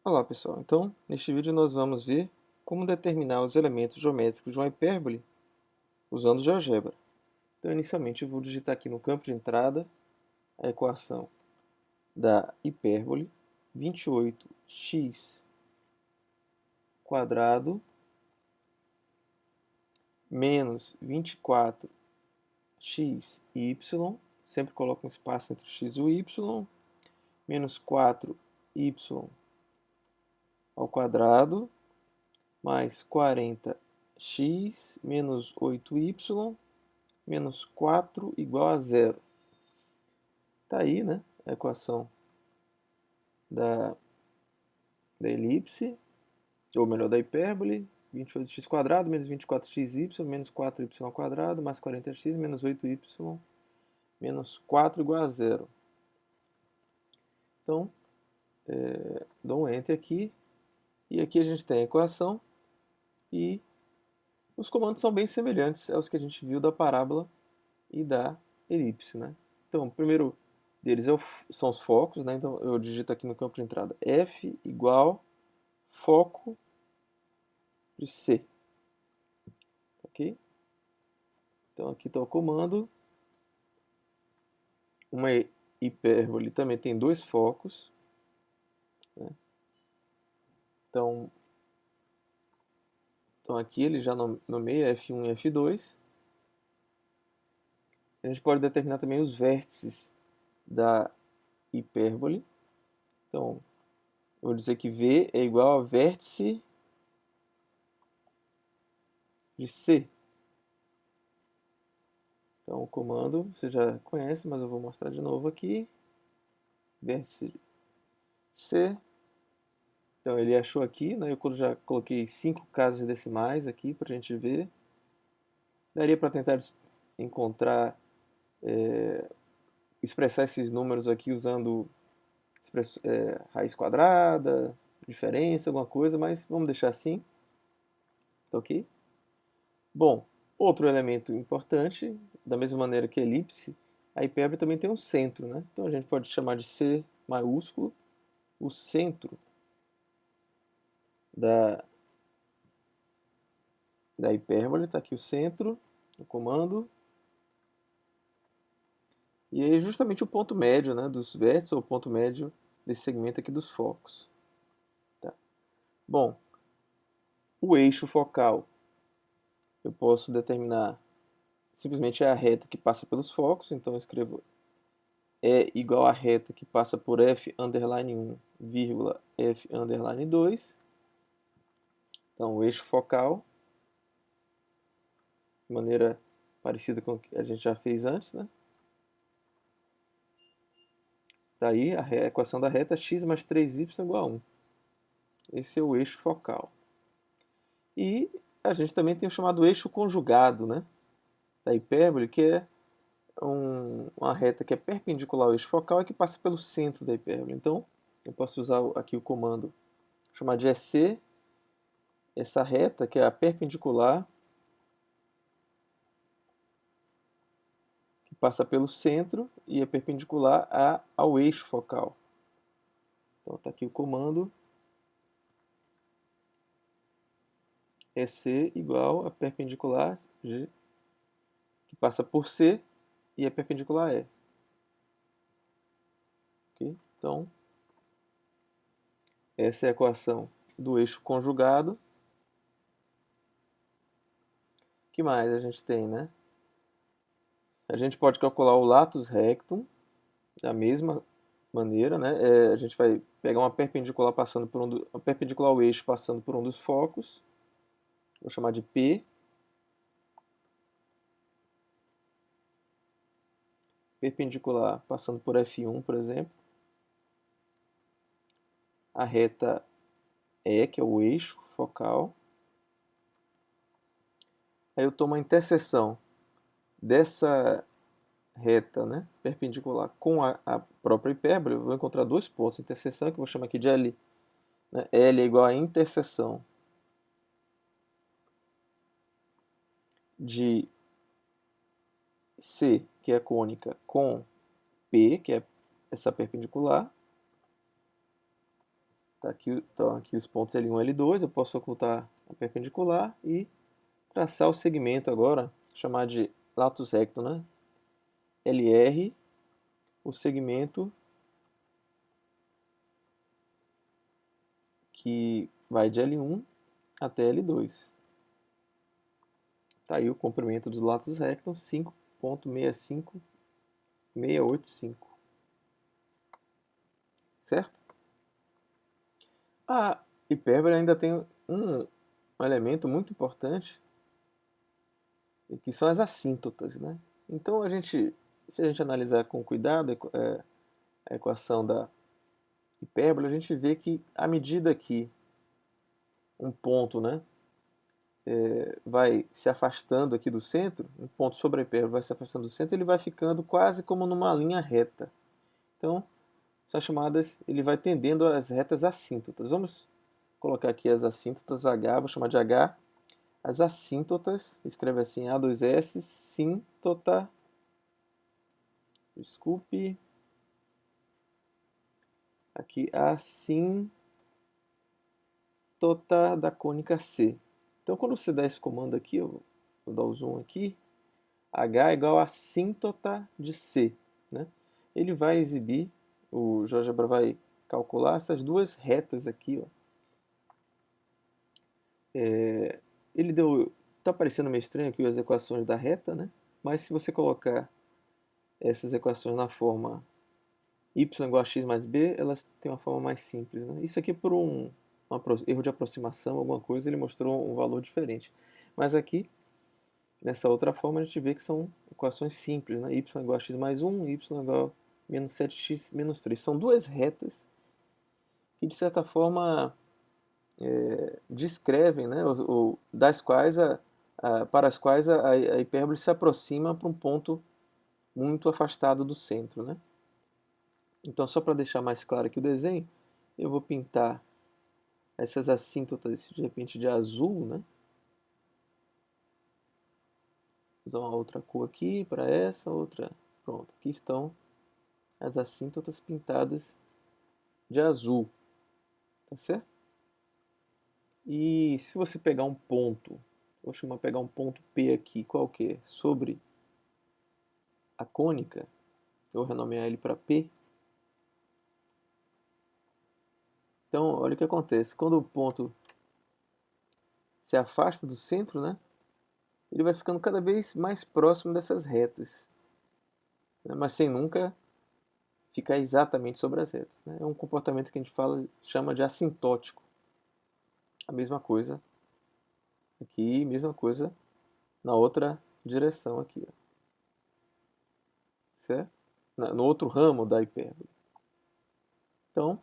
Olá pessoal, então neste vídeo nós vamos ver como determinar os elementos geométricos de uma hipérbole usando GeoGebra. Então inicialmente eu vou digitar aqui no campo de entrada a equação da hipérbole 28x quadrado menos 24xy, sempre coloco um espaço entre o x e o y, menos 4y ao quadrado mais 40x menos 8y menos 4 igual a zero. Está aí, né, a equação da, da elipse, ou melhor, da hipérbole, 28x quadrado menos 24xy menos 4y ao quadrado mais 40x menos 8y menos 4 igual a zero. Então, dou um Enter aqui, e aqui a gente tem a equação, e os comandos são bem semelhantes aos que a gente viu da parábola e da elipse, né? Então, o primeiro deles são os focos, né? Então, eu digito aqui no campo de entrada F igual foco de C, ok? Então, aqui está o comando. Uma hipérbole também tem dois focos, né? Então, aqui ele já nomeia F1 e F2. A gente pode determinar também os vértices da hipérbole. Então, eu vou dizer que V é igual a vértice de C. Então, o comando você já conhece, mas eu vou mostrar de novo aqui. Vértice de C. Então, ele achou aqui, né? Eu já coloquei 5 casas decimais aqui para a gente ver. Daria para tentar encontrar, expressar esses números aqui usando raiz quadrada, diferença, alguma coisa, mas vamos deixar assim, tá ok? Bom, outro elemento importante, da mesma maneira que a elipse, a hipérbole também tem um centro, né? Então a gente pode chamar de C maiúsculo o centro da, da hipérbole, está aqui o centro, o comando, e aí justamente o ponto médio, né, dos vértices, ou o ponto médio desse segmento aqui dos focos. Tá? Bom, o eixo focal eu posso determinar simplesmente a reta que passa pelos focos, então eu escrevo é igual à reta que passa por f underline 1, vírgula f underline 2. Então, o eixo focal, de maneira parecida com o que a gente já fez antes, né? Tá aí a equação da reta x mais 3y igual a 1. Esse é o eixo focal. E a gente também tem o chamado eixo conjugado, né? Da hipérbole, que é uma reta que é perpendicular ao eixo focal e que passa pelo centro da hipérbole. Então, eu posso usar aqui o comando chamado de EC, essa reta que é a perpendicular, que passa pelo centro e é perpendicular ao eixo focal. Então está aqui o comando EC igual a perpendicular G, que passa por C e é perpendicular a E. Okay? Então, essa é a equação do eixo conjugado. O que mais a gente tem, né? A gente pode calcular o latus rectum da mesma maneira, né? A gente vai pegar uma perpendicular passando por uma perpendicular ao eixo passando por um dos focos. Vou chamar de P. Perpendicular passando por F1, por exemplo. A reta E, que é o eixo focal. Aí eu tomo a interseção dessa reta, né, perpendicular com a própria hipérbole. Eu vou encontrar dois pontos de interseção, que eu vou chamar aqui de L. Né? L é igual a interseção de C, que é a cônica, com P, que é essa perpendicular. Tá aqui, então, aqui os pontos L1 e L2, eu posso ocultar a perpendicular e traçar o segmento agora, chamar de latus recto, né? LR, o segmento que vai de L1 até L2. Tá aí o comprimento do latus rectum, 5,65685. Certo? A hipérbole ainda tem um elemento muito importante, que são as assíntotas, né? Então, se a gente analisar com cuidado a equação da hipérbole, a gente vê que à medida que um ponto, né, vai se afastando aqui do centro, um ponto sobre a hipérbole vai se afastando do centro, ele vai ficando quase como numa linha reta. Então, são chamadas, ele vai tendendo às retas assíntotas. Vamos colocar aqui as assíntotas H, vou chamar de H. As assíntotas, escreve assim, A2S, síntota, desculpe, aqui a assíntota da cônica C. Então, quando você dá esse comando aqui, eu vou dar o zoom aqui, H é igual a assíntota de C, né? Ele vai exibir, o GeoGebra vai calcular essas duas retas aqui, ó. Ele tá parecendo meio estranho aqui as equações da reta, né? Mas se você colocar essas equações na forma y igual a x mais b, elas têm uma forma mais simples, né? Isso aqui por um erro de aproximação, alguma coisa, ele mostrou um valor diferente. Mas aqui, nessa outra forma, a gente vê que são equações simples, né? Y igual a x mais 1, y igual a menos 7x menos 3. São duas retas que, de certa forma, descrevem, né? Das quais para as quais a hipérbole se aproxima para um ponto muito afastado do centro, né? Então, só para deixar mais claro aqui o desenho, eu vou pintar essas assíntotas de repente de azul, né? Vou usar uma outra cor aqui para essa, outra. Pronto, aqui estão as assíntotas pintadas de azul, tá certo? E se você pegar um ponto, vou pegar um ponto P aqui, qualquer, sobre a cônica, eu vou renomear ele para P. Então, olha o que acontece. Quando o ponto se afasta do centro, né, ele vai ficando cada vez mais próximo dessas retas, né, mas sem nunca ficar exatamente sobre as retas, né? É um comportamento que a gente chama de assintótico. A mesma coisa aqui, mesma coisa na outra direção aqui, ó. Certo? No outro ramo da hipérbole. Então,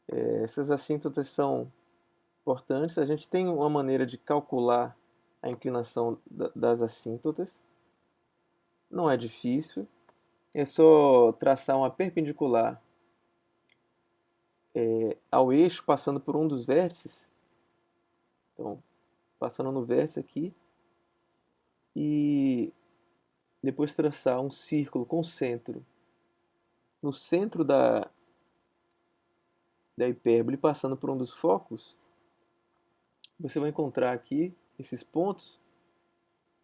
essas assíntotas são importantes. A gente tem uma maneira de calcular a inclinação das assíntotas. Não é difícil. É só traçar uma perpendicular ao eixo, passando por um dos vértices. Então, passando no vértice aqui. E depois traçar um círculo com centro no centro da hipérbole, passando por um dos focos, você vai encontrar aqui esses pontos,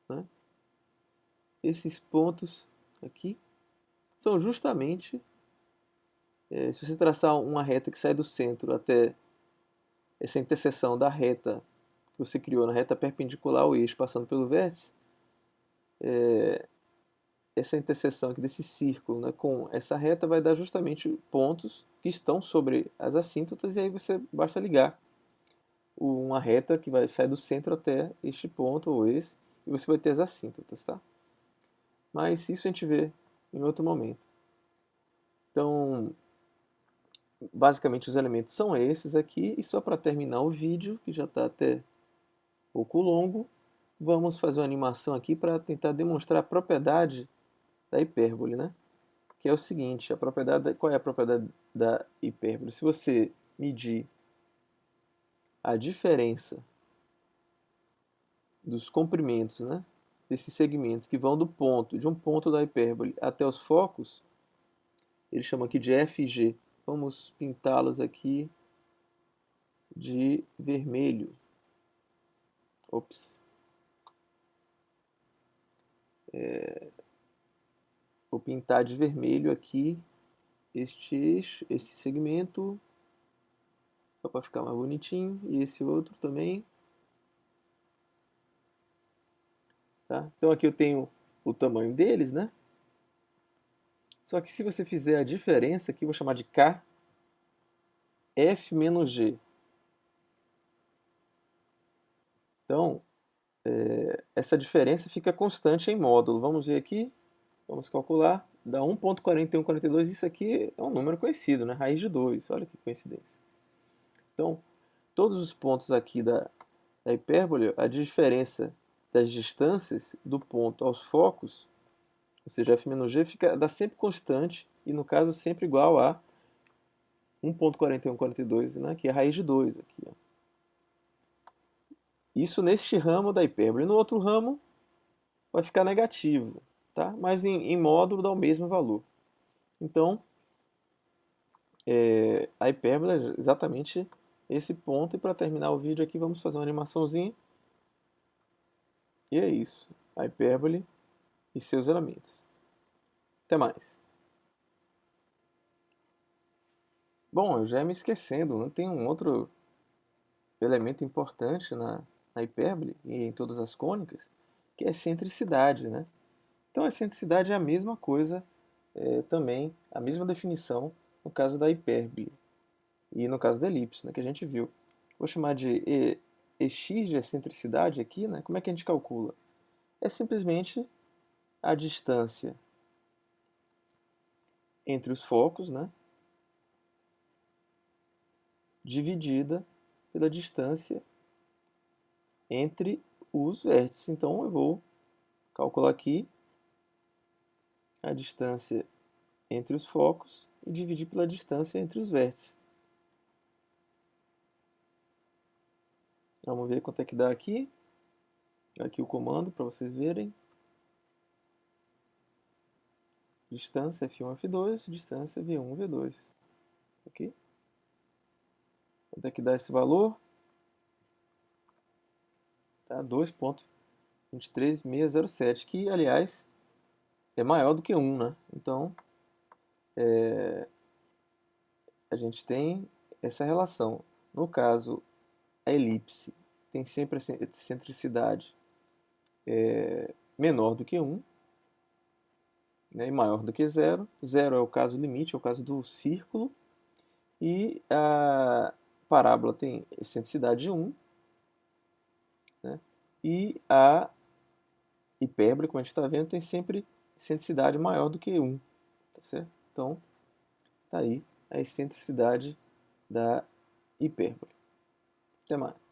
né? Esses pontos aqui são justamente, se você traçar uma reta que sai do centro até essa interseção da reta que você criou na reta perpendicular ao eixo, passando pelo vértice, essa interseção aqui desse círculo, né, com essa reta vai dar justamente pontos que estão sobre as assíntotas, e aí você basta ligar uma reta que vai sair do centro até este ponto ou esse, e você vai ter as assíntotas, tá? Mas isso a gente vê em outro momento. Então, basicamente os elementos são esses aqui, e só para terminar o vídeo, que já está até um pouco longo, vamos fazer uma animação aqui para tentar demonstrar a propriedade da hipérbole, né? Que é o seguinte, qual é a propriedade da hipérbole? Se você medir a diferença dos comprimentos, né, desses segmentos que vão de um ponto da hipérbole até os focos, ele chama aqui de FG. Vamos pintá-los aqui de vermelho. Ops. Vou pintar de vermelho aqui este eixo, esse segmento, só para ficar mais bonitinho, e esse outro também. Tá? Então aqui eu tenho o tamanho deles, né? Só que se você fizer a diferença aqui, vou chamar de K, F menos G. Então, essa diferença fica constante em módulo. Vamos ver aqui, vamos calcular, dá 1.4142, isso aqui é um número conhecido, né? Raiz de 2, olha que coincidência. Então, todos os pontos aqui da hipérbole, a diferença das distâncias do ponto aos focos, ou seja, f menos g, dá sempre constante, e no caso sempre igual a 1.4142, né, que é a raiz de 2 aqui. Ó. Isso neste ramo da hipérbole. No outro ramo vai ficar negativo, tá? Mas em módulo dá o mesmo valor. Então, a hipérbole é exatamente esse ponto. E para terminar o vídeo aqui, vamos fazer uma animaçãozinha. E é isso. A hipérbole e seus elementos. Até mais. Bom, eu já ia me esquecendo, né? Tem um outro elemento importante na hipérbole e em todas as cônicas, que é a excentricidade, né? Então a excentricidade é a mesma coisa, também, a mesma definição no caso da hipérbole e no caso da elipse, né, que a gente viu. Vou chamar de EX de excentricidade aqui, né? Como é que a gente calcula? É simplesmente a distância entre os focos, né, dividida pela distância entre os vértices. Então eu vou calcular aqui a distância entre os focos e dividir pela distância entre os vértices. Vamos ver quanto é que dá aqui. Aqui o comando para vocês verem. Distância F1, F2, distância V1, V2. Ok? Quanto é que dá esse valor? Tá? 2.23607, que aliás é maior do que 1, né? Então a gente tem essa relação. No caso, a elipse tem sempre a excentricidade menor do que 1, né, e maior do que 0. 0 é o caso limite, é o caso do círculo. E a parábola tem excentricidade de 1, né, e a hipérbole, como a gente está vendo, tem sempre excentricidade maior do que 1. Tá certo? Então, tá aí a excentricidade da hipérbole. Até mais.